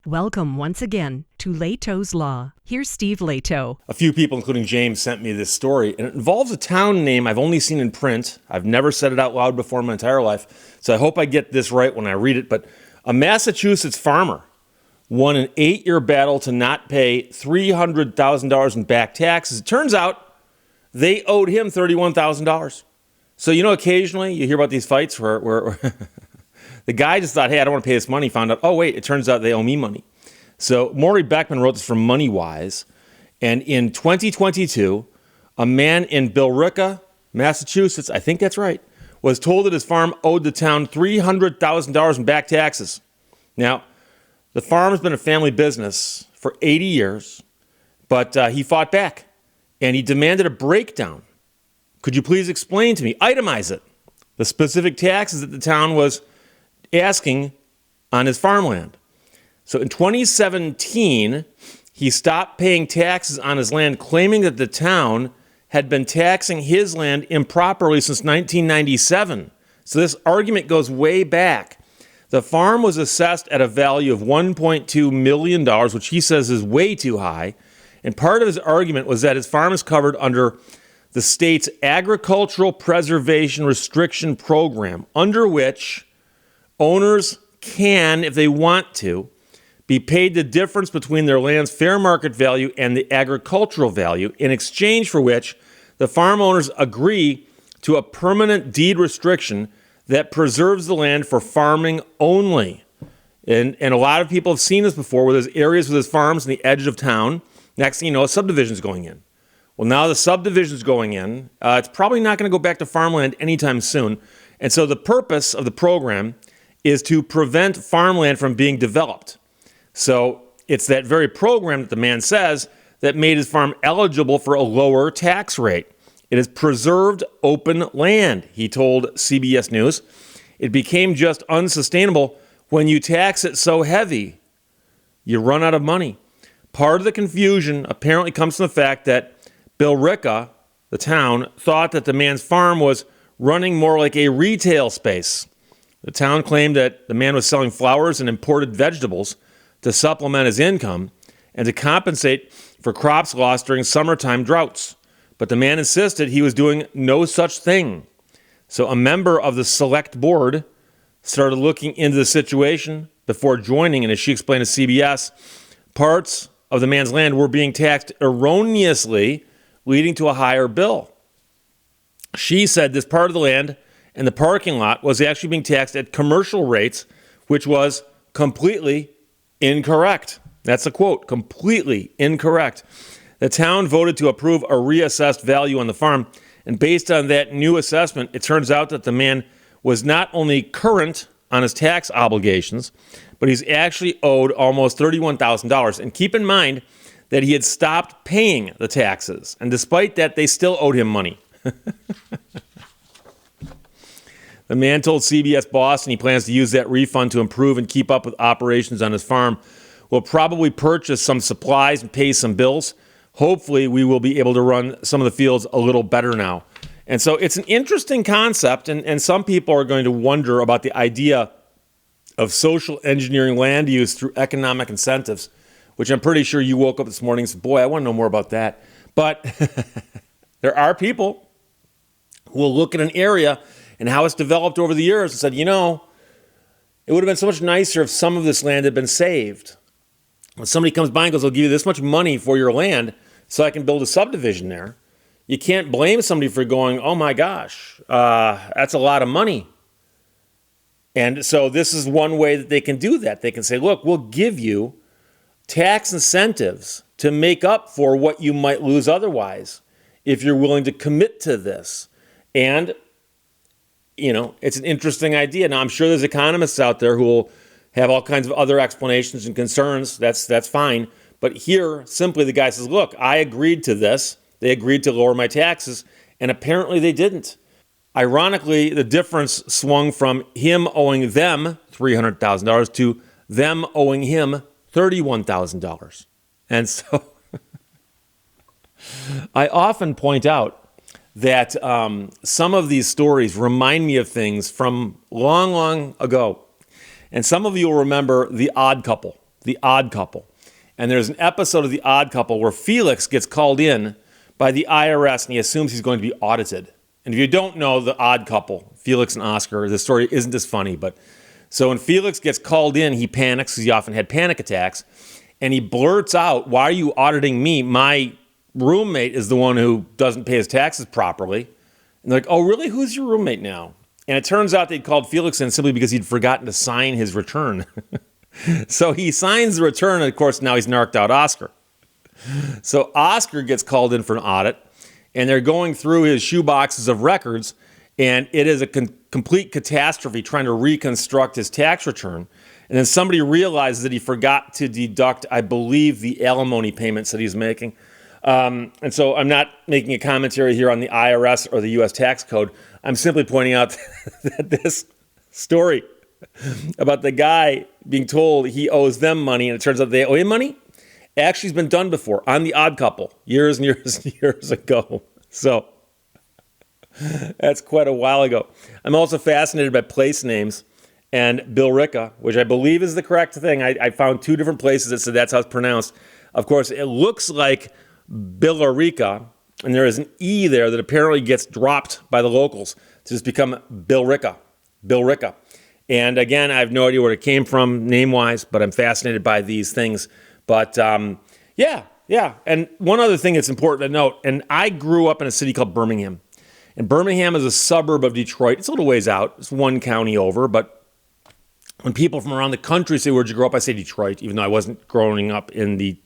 Welcome once again to Lehto's Law. Here's Steve Lehto. A few people, including James, sent me this story, and it involves a town name I've only seen in print. I've never said it out loud before in my entire life, so I hope I get this right when I read it. But a Massachusetts farmer won an 8-year battle to not pay $300,000 in back taxes. It turns out they owed him $31,000. So, occasionally you hear about these fights where the guy just thought, hey, I don't want to pay this money. Found out, oh, wait, it turns out they owe me money. So Maury Beckman wrote this from MoneyWise. And in 2022, a man in Billerica, Massachusetts, I think that's right, was told that his farm owed the town $300,000 in back taxes. Now, the farm has been a family business for 80 years, but he fought back, and he demanded a breakdown. Could you please explain to me, itemize it, the specific taxes that the town was asking on his farmland? So in 2017, he stopped paying taxes on his land, claiming that the town had been taxing his land improperly since 1997. So this argument goes way back. The farm was assessed at a value of $1.2 million, which he says is way too high. And part of his argument was that his farm is covered under the state's Agricultural Preservation Restriction Program, under which owners can, if they want to, be paid the difference between their land's fair market value and the agricultural value, in exchange for which the farm owners agree to a permanent deed restriction that preserves the land for farming only. And a lot of people have seen this before, where there's areas with his farms on the edge of town. Next thing you know, a subdivision's going in. Well, now the subdivision's going in. It's probably not going to go back to farmland anytime soon. And so the purpose of the program is to prevent farmland from being developed. So it's that very program that the man says that made his farm eligible for a lower tax rate. It is preserved open land, he told CBS News. It became just unsustainable when you tax it so heavy. You run out of money. Part of the confusion apparently comes from the fact that Billerica, the town, thought that the man's farm was running more like a retail space. The town claimed that the man was selling flowers and imported vegetables to supplement his income and to compensate for crops lost during summertime droughts. But the man insisted he was doing no such thing. So a member of the select board started looking into the situation before joining, and as she explained to CBS, parts of the man's land were being taxed erroneously, leading to a higher bill. She said this part of the land and the parking lot was actually being taxed at commercial rates, which was completely incorrect. That's a quote, completely incorrect. The town voted to approve a reassessed value on the farm, and based on that new assessment, it turns out that the man was not only current on his tax obligations, but he's actually owed almost $31,000. And keep in mind that he had stopped paying the taxes, and despite that, they still owed him money. The man told CBS Boston he plans to use that refund to improve and keep up with operations on his farm. We'll probably purchase some supplies and pay some bills. Hopefully, we will be able to run some of the fields a little better now. And so it's an interesting concept, and some people are going to wonder about the idea of social engineering land use through economic incentives, which I'm pretty sure you woke up this morning and said, boy, I want to know more about that. But there are people who will look at an area and how it's developed over the years and said, it would have been so much nicer if some of this land had been saved. When somebody comes by and goes, I'll give you this much money for your land so I can build a subdivision there, you can't blame somebody for going, oh my gosh, that's a lot of money. And so this is one way that they can do that. They can say, look, we'll give you tax incentives to make up for what you might lose otherwise if you're willing to commit to this. And it's an interesting idea. Now, I'm sure there's economists out there who will have all kinds of other explanations and concerns. That's fine. But here, simply the guy says, look, I agreed to this. They agreed to lower my taxes, and apparently they didn't. Ironically, the difference swung from him owing them $300,000 to them owing him $31,000. And so I often point out that some of these stories remind me of things from long, long ago. And some of you will remember The Odd Couple. The Odd Couple. And there's an episode of The Odd Couple where Felix gets called in by the IRS and he assumes he's going to be audited. And if you don't know The Odd Couple, Felix and Oscar, the story isn't as funny, but so when Felix gets called in, he panics because he often had panic attacks, and he blurts out, "Why are you auditing me? My roommate is the one who doesn't pay his taxes properly." And they're like, "Oh, really? Who's your roommate now?" And it turns out they'd called Felix in simply because he'd forgotten to sign his return. So he signs the return, and of course, now he's narked out Oscar. So Oscar gets called in for an audit, and they're going through his shoeboxes of records, and it is a complete catastrophe trying to reconstruct his tax return. And then somebody realizes that he forgot to deduct, I believe, the alimony payments that he's making. And so I'm not making a commentary here on the IRS or the U.S. tax code. I'm simply pointing out that this story about the guy being told he owes them money and it turns out they owe him money actually has been done before on The Odd Couple years and years and years ago. So that's quite a while ago. I'm also fascinated by place names and Billerica, which I believe is the correct thing. I found two different places that said that's how it's pronounced. Of course, it looks like Billerica, and there is an E there that apparently gets dropped by the locals to just become Billerica. Billerica. And again, I have no idea where it came from name-wise, but I'm fascinated by these things. But yeah. And one other thing that's important to note, and I grew up in a city called Birmingham. And Birmingham is a suburb of Detroit. It's a little ways out. It's one county over. But when people from around the country say, "Where'd you grow up?" I say Detroit, even though I wasn't growing up in the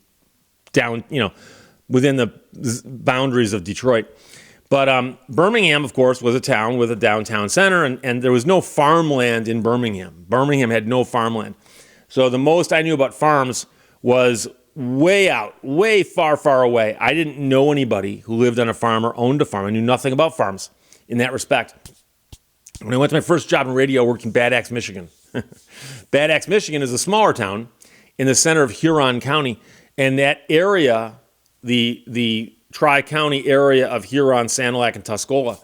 within the boundaries of Detroit. But Birmingham, of course, was a town with a downtown center, and there was no farmland in Birmingham. Birmingham had no farmland. So the most I knew about farms was way out, way far, far away. I didn't know anybody who lived on a farm or owned a farm. I knew nothing about farms in that respect. When I went to my first job in radio, I worked in Bad Axe, Michigan. Bad Axe, Michigan is a smaller town in the center of Huron County, and that area, the tri-county area of Huron, Sanilac, and Tuscola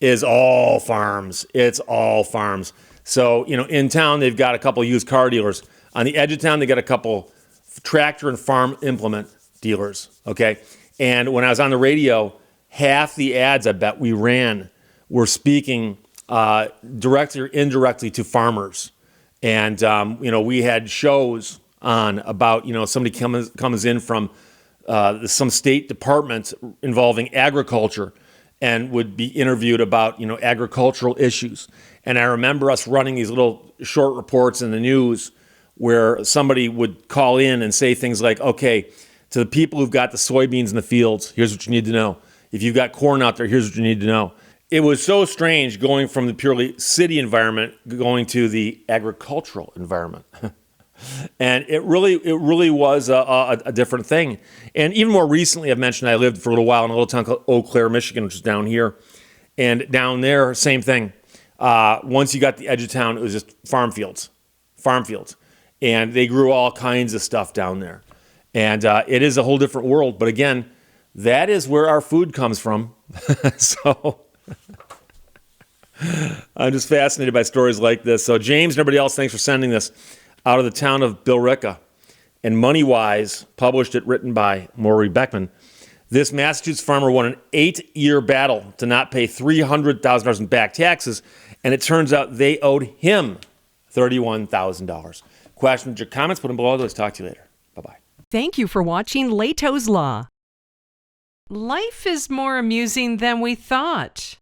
is all farms. It's all farms. So, in town, they've got a couple used car dealers. On the edge of town, they got a couple tractor and farm implement dealers, okay? And when I was on the radio, half the ads I bet we ran were speaking directly or indirectly to farmers. And, we had shows on about, somebody comes in from some state department involving agriculture and would be interviewed about, agricultural issues. And I remember us running these little short reports in the news where somebody would call in and say things like, "Okay, to the people who've got the soybeans in the fields, here's what you need to know. If you've got corn out there, here's what you need to know." It was so strange going from the purely city environment going to the agricultural environment. And it really was a different thing. And even more recently, I've mentioned I lived for a little while in a little town called Eau Claire, Michigan, which is down here. And down there, same thing. Once you got the edge of town, it was just farm fields. And they grew all kinds of stuff down there. And it is a whole different world. But again, that is where our food comes from. So I'm just fascinated by stories like this. So James and everybody else, thanks for sending this out of the town of Billerica. And Money-Wise published it, written by Maury Beckman. This Massachusetts farmer won an 8-year battle to not pay $300,000 in back taxes, and it turns out they owed him $31,000. Questions or comments, put them below. Let's talk to you later. Bye-bye. Thank you for watching Lehto's Law. Life is more amusing than we thought.